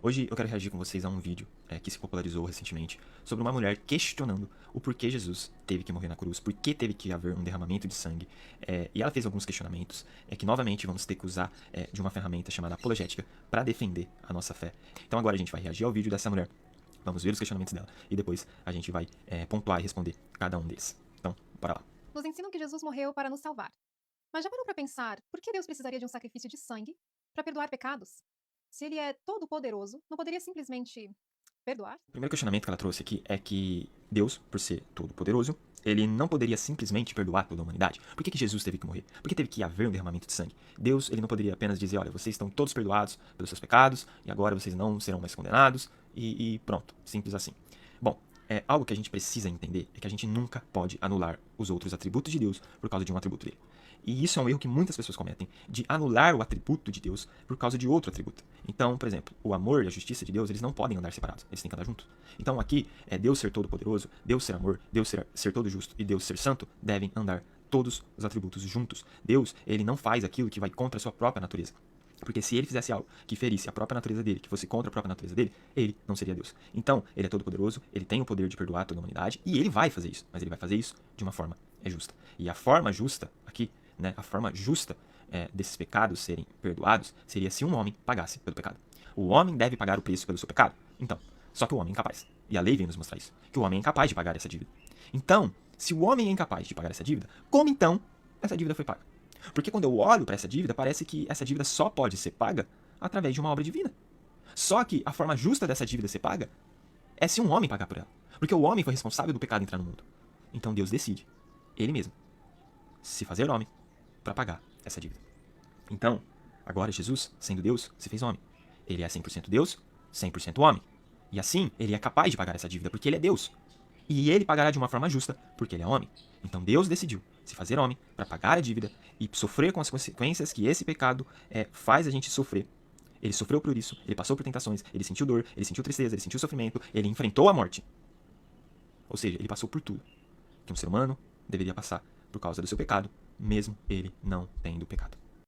Hoje eu quero reagir com vocês a um vídeo que se popularizou recentemente sobre uma mulher questionando o porquê Jesus teve que morrer na cruz, por que teve que haver um derramamento de sangue. E ela fez alguns questionamentos que novamente vamos ter que usar de uma ferramenta chamada apologética para defender a nossa fé. Então agora a gente vai reagir ao vídeo dessa mulher, vamos ver os questionamentos dela e depois a gente vai pontuar e responder cada um deles. Então, bora lá. Nos ensinam que Jesus morreu para nos salvar. Mas já parou para pensar por que Deus precisaria de um sacrifício de sangue para perdoar pecados? Se ele é todo-poderoso, não poderia simplesmente perdoar? O primeiro questionamento que ela trouxe aqui é que Deus, por ser todo-poderoso, ele não poderia simplesmente perdoar toda a humanidade. Por que Jesus teve que morrer? Por que teve que haver um derramamento de sangue? Deus, ele não poderia apenas dizer, olha, vocês estão todos perdoados pelos seus pecados e agora vocês não serão mais condenados e pronto, simples assim. Bom, algo que a gente precisa entender é que a gente nunca pode anular os outros atributos de Deus por causa de um atributo dele. E isso é um erro que muitas pessoas cometem, de anular o atributo de Deus por causa de outro atributo. Então, por exemplo, o amor e a justiça de Deus, eles não podem andar separados, eles têm que andar juntos. Então aqui, Deus ser todo-poderoso, Deus ser amor, Deus ser todo justo e Deus ser santo, devem andar todos os atributos juntos. Deus, ele não faz aquilo que vai contra a sua própria natureza. Porque se ele fizesse algo que ferisse a própria natureza dele, que fosse contra a própria natureza dele, ele não seria Deus. Então, ele é todo poderoso, ele tem o poder de perdoar toda a humanidade, e ele vai fazer isso. Mas ele vai fazer isso de uma forma justa. E a forma justa, aqui, a forma justa desses pecados serem perdoados, seria se um homem pagasse pelo pecado. O homem deve pagar o preço pelo seu pecado. Então, só que o homem é incapaz. E a lei vem nos mostrar isso. Que o homem é incapaz de pagar essa dívida. Então, se o homem é incapaz de pagar essa dívida, como então essa dívida foi paga? Porque quando eu olho para essa dívida, parece que essa dívida só pode ser paga através de uma obra divina. Só que a forma justa dessa dívida ser paga é se um homem pagar por ela. Porque o homem foi responsável do pecado entrar no mundo. Então Deus decide, ele mesmo, se fazer homem para pagar essa dívida. Então, agora Jesus, sendo Deus, se fez homem. Ele é 100% Deus, 100% homem. E assim, ele é capaz de pagar essa dívida porque ele é Deus. E ele pagará de uma forma justa, porque ele é homem. Então Deus decidiu se fazer homem para pagar a dívida e sofrer com as consequências que esse pecado faz a gente sofrer. Ele sofreu por isso, ele passou por tentações, ele sentiu dor, ele sentiu tristeza, ele sentiu sofrimento, ele enfrentou a morte. Ou seja, ele passou por tudo que um ser humano deveria passar por causa do seu pecado, mesmo ele não tendo pecado.